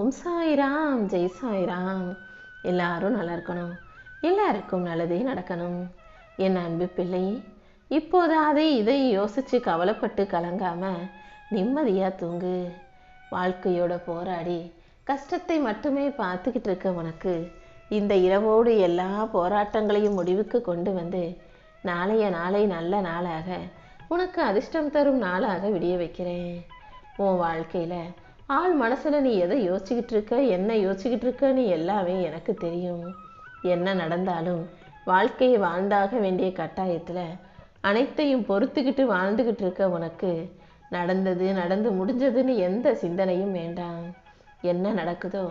ஓம் சாய்ராம், ஜெய் சாய்ராம். எல்லாரும் நல்லா இருக்கணும், எல்லாருக்கும் நல்லதே நடக்கணும். என் அன்பு பிள்ளையே, இப்போதாவது இதை யோசிச்சு கவலைப்பட்டு கலங்காம நிம்மதியா தூங்கு. வாழ்க்கையோட போராடி கஷ்டத்தை மட்டுமே பார்த்துக்கிட்டு இருக்க உனக்கு இந்த இரவோடு எல்லா போராட்டங்களையும் முடிவுக்கு கொண்டு வந்து நாளைய நாளை நல்ல நாளாக, உனக்கு அதிர்ஷ்டம் தரும் நாளாக விடிய வைக்கிறேன். உன் வாழ்க்கையில ஆள் மனசுல நீ எதை யோசிச்சுக்கிட்டு இருக்க, என்ன யோசிச்சுக்கிட்டு இருக்கன்னு எல்லாமே எனக்கு தெரியும். என்ன நடந்தாலும் வாழ்க்கையை வாழ்ந்தாக வேண்டிய கட்டாயத்துல அனைத்தையும் பொறுத்துக்கிட்டு வாழ்ந்துகிட்டு இருக்க உனக்கு நடந்து முடிஞ்சதுன்னு எந்த சிந்தனையும் வேண்டாம். என்ன நடக்குதோ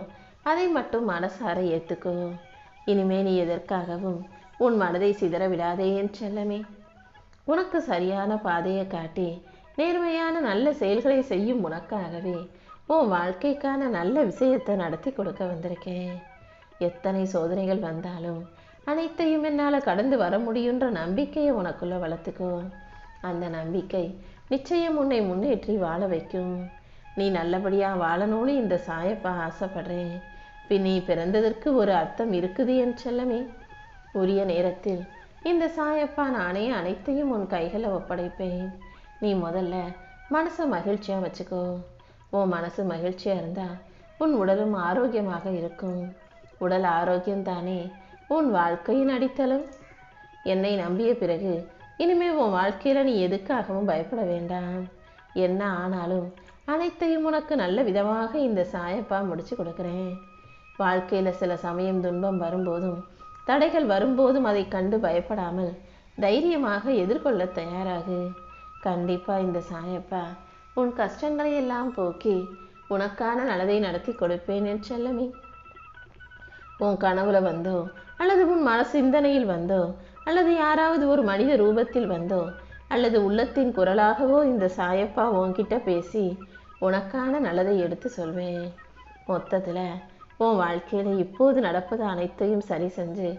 அதை மட்டும் மனசார ஏத்துக்கோ. இனிமே நீ எதற்காகவும் உன் மனதை சிதற விடாதே என் செல்லமே. உனக்கு சரியான பாதையை காட்டி நேர்மையான நல்ல செயல்களை செய்யும் உனக்காகவே உன் வாழ்க்கைக்கான நல்ல விஷயத்தை நடத்தி கொடுக்க வந்திருக்கேன். எத்தனை சோதனைகள் வந்தாலும் அனைத்தையும் என்னால் கடந்து வர முடியுன்ற நம்பிக்கையை உனக்குள்ள வளர்த்துக்கோ. அந்த நம்பிக்கை நிச்சயம் உன்னை முன்னேற்றி வாழ வைக்கும். நீ நல்லபடியாக வாழணும்னு இந்த சாயப்பா ஆசைப்படுறேன். பின் நீ பிறந்ததற்கு ஒரு அர்த்தம் இருக்குது என் செல்லமே. உரிய நேரத்தில் இந்த சாயப்பா நானே அனைத்தையும் உன் கைகளை ஒப்படைப்பேன். நீ முதல்ல மனசை மகிழ்ச்சியாக வச்சுக்கோ. உன் மனசு மகிழ்ச்சியாக இருந்தால் உன் உடலும் ஆரோக்கியமாக இருக்கும். உடல் ஆரோக்கியம் தானே உன் வாழ்க்கையின் அடித்தளம். என்னை நம்பிய பிறகு இனிமே உன் வாழ்க்கையில் நீ எதுக்காகவும் பயப்பட வேண்டாம். என்ன ஆனாலும் அனைத்தையும் உனக்கு நல்ல விதமாக இந்த சாயப்பா முடிச்சு கொடுக்குறேன். வாழ்க்கையில் சில சமயம் துன்பம் வரும்போதும் தடைகள் வரும்போதும் அதை கண்டு பயப்படாமல் தைரியமாக எதிர்கொள்ள தயாராகு. கண்டிப்பாக இந்த சாயப்பா உன் கஷ்டங்களை எல்லாம் போக்கி உனக்கான நல்லதை நடத்தி கொடுப்பேன் என் செல்லமே. உன் கனவுல வந்தோ அல்லது உன் மன சிந்தனையில் வந்தோ அல்லது யாராவது ஒரு மனித ரூபத்தில் வந்தோ அல்லது உள்ளத்தின் குரலாகவோ இந்த சாயப்பா உன்கிட்ட பேசி உனக்கான நல்லதை எடுத்து சொல்வேன். மொத்தத்தில் உன் வாழ்க்கையில் இப்போது நடப்பது அனைத்தையும் சரி செஞ்சு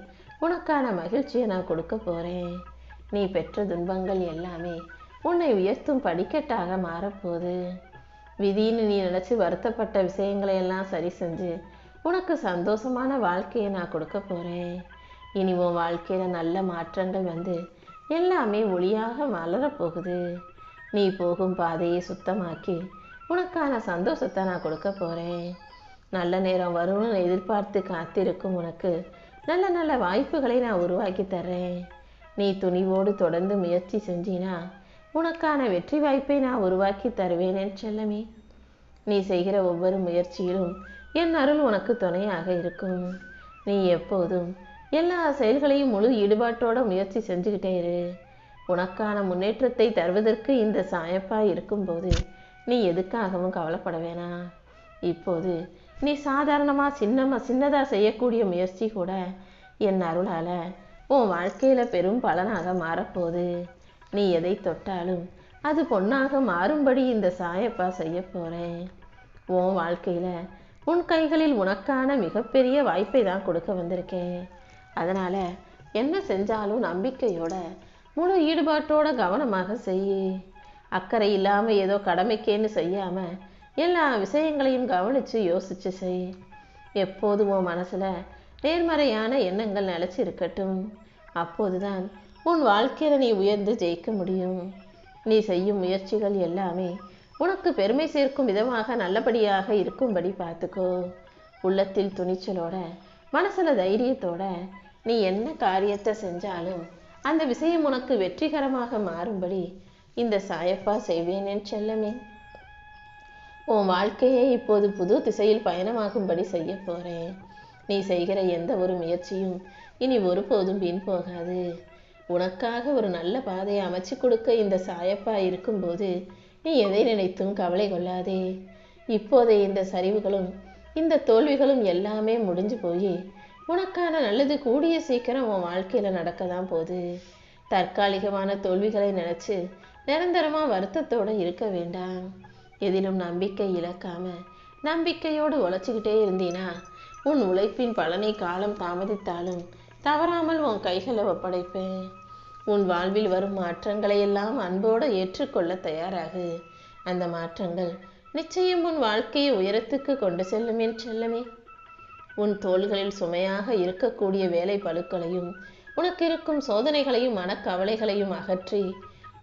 உனக்கான மகிழ்ச்சியை நான் கொடுக்க போகிறேன். நீ பெற்ற துன்பங்கள் எல்லாமே உன்னை உயர்த்தும் படிக்கட்டாக மாறப்போகுது. விதின்னு நீ நினச்சி வருத்தப்பட்ட விஷயங்களை எல்லாம் சரி செஞ்சு உனக்கு சந்தோஷமான வாழ்க்கையை நான் கொடுக்க போகிறேன். இனி உன் வாழ்க்கையில் நல்ல மாற்றங்கள் வந்து எல்லாமே ஒளியாக மலரப்போகுது. நீ போகும் பாதையை சுத்தமாக்கி உனக்கான சந்தோஷத்தை நான் கொடுக்க போகிறேன். நல்ல நேரம் வரும்னு எதிர்பார்த்து காத்திருக்கும் உனக்கு நல்ல நல்ல வாய்ப்புகளை நான் உருவாக்கி தர்றேன். நீ துணிவோடு தொடர்ந்து முயற்சி செஞ்சினா உனக்கான வெற்றி வாய்ப்பை நான் உருவாக்கி தருவேன் என் செல்லமே. நீ செய்கிற ஒவ்வொரு முயற்சியிலும் என் அருள் உனக்கு துணையாக இருக்கும். நீ எப்போதும் எல்லா செயல்களையும் முழு ஈடுபாட்டோட முயற்சி செஞ்சுக்கிட்டே இரு. உனக்கான முன்னேற்றத்தை தருவதற்கு இந்த சாயப்பா இருக்கும்போது நீ எதுக்காகவும் கவலைப்பட வேணாம். இப்போது நீ சாதாரணமாக சின்னதாக செய்யக்கூடிய முயற்சி கூட என் அருளால் உன் வாழ்க்கையில் பெரும் பலனாக மாறப்போகுது. நீ எதை தொட்டாலும் அது பொன்னாக மாறும்படி இந்த சாயப்பா செய்ய போகிறேன். உன் வாழ்க்கையில் உன் கைகளில் உனக்கான மிகப்பெரிய வாய்ப்பை தான் கொடுக்க வந்திருக்கேன். அதனால் என்ன செஞ்சாலும் நம்பிக்கையோட முழு ஈடுபாட்டோட கவனமாக செய். அக்கறை இல்லாமல் ஏதோ கடமைக்கேன்னு செய்யாமல் எல்லா விஷயங்களையும் கவனித்து யோசித்து செய். எப்போதும் உன் மனசில் நேர்மறையான எண்ணங்கள் நிலச்சி இருக்கட்டும். அப்போதுதான் உன் வாழ்க்கையில் நீ உயர்ந்து ஜெயிக்க முடியும். நீ செய்யும் முயற்சிகள் எல்லாமே உனக்கு பெருமை சேர்க்கும் விதமாக நல்லபடியாக இருக்கும்படி பார்த்துக்கோ. உள்ளத்தில் துணிச்சலோட மனசுல தைரியத்தோட நீ என்ன காரியத்தை செஞ்சாலும் அந்த விஷயம் உனக்கு வெற்றிகரமாக மாறும்படி இந்த சாயப்பா செய்வேன் என் செல்லமே. உன் வாழ்க்கையை இப்போது புது திசையில் பயணமாகும்படி செய்ய போறேன். நீ செய்கிற எந்த ஒரு முயற்சியும் இனி ஒருபோதும் வீண் போகாது. உனக்காக ஒரு நல்ல பாதையை அமைச்சு கொடுக்க இந்த சாயப்பா இருக்கும்போது நீ எதை நினைத்தும் கவலை கொள்ளாதே. இப்போதைய இந்த சரிவுகளும் இந்த தோல்விகளும் எல்லாமே முடிஞ்சு போய் உனக்கான நல்லது கூடிய சீக்கிரம் உன் வாழ்க்கையில் நடக்க தான் போகுது. தற்காலிகமான தோல்விகளை நினச்சி நிரந்தரமாக வருத்தத்தோடு இருக்க வேண்டாம். எதிலும் நம்பிக்கை இழக்காம நம்பிக்கையோடு உழைச்சிக்கிட்டே இருந்தீனா உன் உழைப்பின் பலனை காலம் தாமதித்தாலும் தவறாமல் உன் கைகளை ஒப்படைப்பேன். உன் வாழ்வில் வரும் மாற்றங்களை எல்லாம் அன்போடு ஏற்றுக்கொள்ள தயாராகு. அந்த மாற்றங்கள் நிச்சயம் உன் வாழ்க்கையை உயரத்துக்கு கொண்டு செல்லும் என் செல்லமே. உன் தோள்களில் சுமையாக இருக்கக்கூடிய வேலை பளுக்களையும் உனக்கு இருக்கும் சோதனைகளையும் மனக்கவலைகளையும் அகற்றி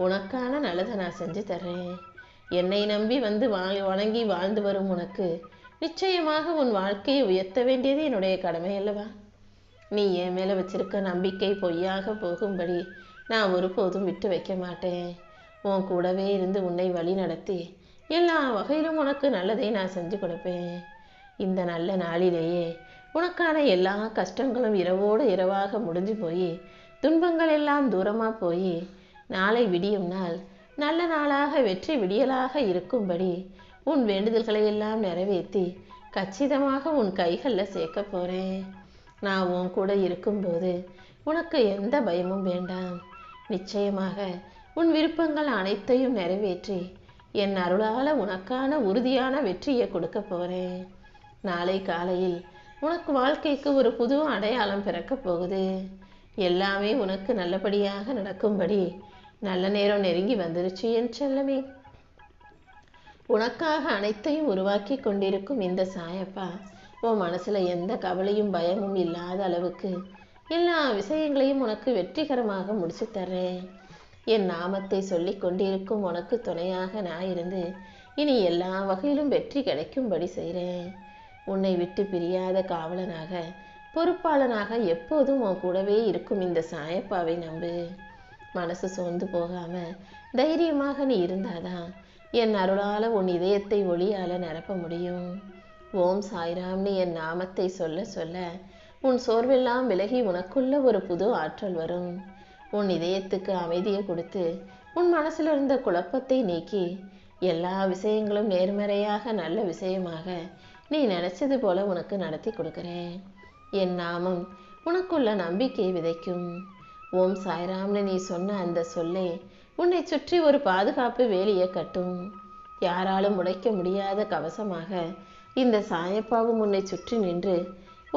உனக்கான நல்லதை நான் செஞ்சு தர்றேன். என்னை நம்பி வந்து வணங்கி வாழ்ந்து வரும் உனக்கு நிச்சயமாக உன் வாழ்க்கையை உயர்த்த வேண்டியது என்னுடைய கடமை அல்லவா? நீ என் மேல வச்சிருக்க நம்பிக்கை பொய்யாக போகும்படி நான் ஒருபோதும் விட்டு வைக்க மாட்டேன். உன் கூடவே இருந்து உன்னை வழி நடத்தி எல்லா வகையிலும் உனக்கு நல்லதை நான் செஞ்சு கொடுப்பேன். இந்த நல்ல நாளிலேயே உனக்கான எல்லா கஷ்டங்களும் இரவோடு இரவாக முடிஞ்சு போய் துன்பங்கள் எல்லாம் தூரமா போய் நாளை விடியும் நாள் நல்ல நாளாக வெற்றி விடியலாக இருக்கும்படி உன் வேண்டுதல்களை எல்லாம் நிறைவேற்றி கச்சிதமாக உன் கைகளில் சேர்க்க போறேன். நான் உன் கூட இருக்கும்போது உனக்கு எந்த பயமும் வேண்டாம். நிச்சயமாக உன் விருப்பங்கள் அனைத்தையும் நிறைவேற்றி என் அருளால உனக்கான உறுதியான வெற்றியை கொடுக்க போறேன். நாளை காலையில் உனக்கு வாழ்க்கைக்கு ஒரு புது அடையாளம் பிறக்க போகுது. எல்லாமே உனக்கு நல்லபடியாக நடக்கும்படி நல்ல நேரம் நெருங்கி வந்துருச்சு என் செல்லமே. உனக்காக அனைத்தையும் உருவாக்கி கொண்டிருக்கும் இந்த சாயப்பா உன் மனசுல எந்த கவலையும் பயமும் இல்லாத அளவுக்கு எல்லா விஷயங்களையும் உனக்கு வெற்றிகரமாக முடிச்சு தர்றேன். என் நாமத்தை சொல்லி கொண்டிருக்கும் உனக்கு துணையாக நான் இருந்து இனி எல்லா வகையிலும் வெற்றி கிடைக்கும்படி செய்கிறேன். உன்னை விட்டு பிரியாத காவலனாக பொறுப்பாளனாக எப்போதும் உன் கூடவே இருக்கும் இந்த சாயப்பாவை நம்பு. மனசு சோர்ந்து போகாம தைரியமாக நீ இருந்தாதான் என் அருளால உன் இதயத்தை ஒளியால நிரப்ப முடியும். ஓம் சாய்ராம்னு என் நாமத்தை சொல்ல சொல்ல உன் சோர்வெல்லாம் விலகி உனக்குள்ள ஒரு புது ஆற்றல் வரும். உன் இதயத்துக்கு அமைதியை கொடுத்து உன் மனசுல இருந்த குழப்பத்தை நீக்கி எல்லா விஷயங்களும் நேர்மறையாக நல்ல விஷயமாக நீ நினைச்சது போல உனக்கு நடத்தி கொடுக்கிறேன். என் நாமம் உனக்குள்ள நம்பிக்கையை விதைக்கும். ஓம் சாய்ராம்னு நீ சொன்ன அந்த சொல்லே உன்னை சுற்றி ஒரு பாதுகாப்பு வேலியை கட்டும். யாராலும் உடைக்க முடியாத கவசமாக இந்த சாயப்பாவும் உன்னை சுற்றி நின்று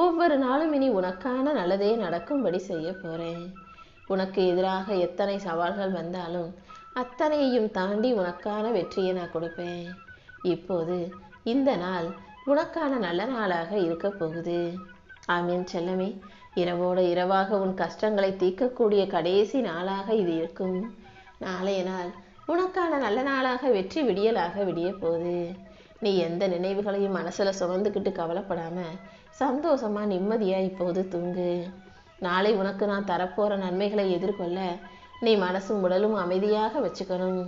ஒவ்வொரு நாளும் இனி உனக்கான நல்லதே நடக்கும்படி செய்ய போறேன். உனக்கு எதிராக எத்தனை சவால்கள் வந்தாலும் அத்தனையையும் தாண்டி உனக்கான வெற்றியை நான் கொடுப்பேன். இப்போது இந்த நாள் உனக்கான நல்ல நாளாக இருக்க போகுது. ஆமீன் செல்லமே. இரவோடு இரவாக உன் கஷ்டங்களை தீர்க்கக்கூடிய கடைசி நாளாக இது இருக்கும். நாளைய நாள் உனக்கான நல்ல நாளாக வெற்றி விடியலாக விடிய போகுது. நீ எந்த நினைவுகளையும் மனசுல சுமந்துக்கிட்டு கவலைப்படாம சந்தோஷமா நிம்மதியா இப்போது தூங்கு. நாளை உனக்கு நான் தரப்போற நன்மைகளை எதிர்கொள்ள நீ மனசும் உடலும் அமைதியாக வச்சுக்கணும்.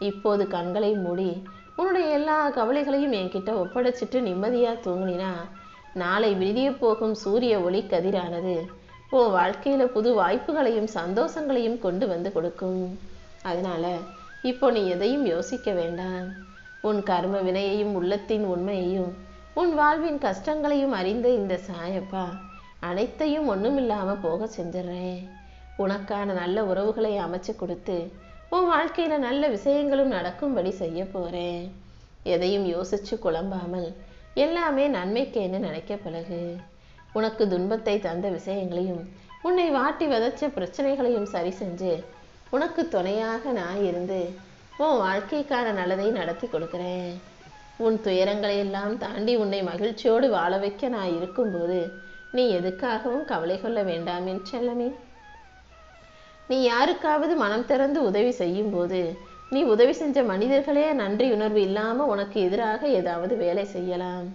இப்போது கண்களை மூடி உன்னுடைய எல்லா கவலைகளையும் என்கிட்ட ஒப்படைச்சிட்டு நிம்மதியா தூங்குனினா நாளை விடிய போகும் சூரிய ஒளி கதிரானது உன் வாழ்க்கையில புது வாய்ப்புகளையும் சந்தோஷங்களையும் கொண்டு வந்து கொடுக்கும். அதனால இப்போ நீ எதையும் யோசிக்க வேண்டாம். உன் கர்ம வினையையும் உள்ளத்தின் உண்மையையும் உன் வாழ்வின் கஷ்டங்களையும் அறிந்த இந்த சாயப்பா அனைத்தையும் ஒண்ணுமில்லாம போக செஞ்சிடறேன். உனக்கான நல்ல உறவுகளை அமைச்சு கொடுத்து உன் வாழ்க்கையில நல்ல விஷயங்களும் நடக்கும்படி செய்ய போறேன். எதையும் யோசிச்சு குழம்பாமல் எல்லாமே நன்மைக்கேன்னு நினைக்க பழகு. உனக்கு துன்பத்தை தந்த விஷயங்களையும் உன்னை வாட்டி வதச்ச பிரச்சனைகளையும் சரி செஞ்சு உனக்கு துணையாக நான் இருந்து உன் வாழ்க்கைக்கான நல்லதை நடத்தி கொடுக்கிறேன். உன் துயரங்களை எல்லாம் தாண்டி உன்னை மகிழ்ச்சியோடு வாழ வைக்க நான் இருக்கும்போது நீ எதுக்காகவும் கவலை கொள்ள வேண்டாம் என் செல்லமே. நீ யாருக்காவது மனம் திறந்து உதவி செய்யும் போது நீ உதவி செஞ்ச மனிதர்களே நன்றி உணர்வு இல்லாம உனக்கு எதிராக ஏதாவது வேலை செய்யலாம்.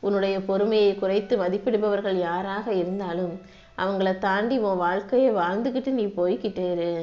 உன்னுடைய பொறுமையை குறைத்து மதிப்பிடுபவர்கள் யாராக இருந்தாலும் அவங்கள தாண்டி உன் வாழ்க்கையை வாழ்ந்துக்கிட்டு நீ போய்கிட்டே இரு.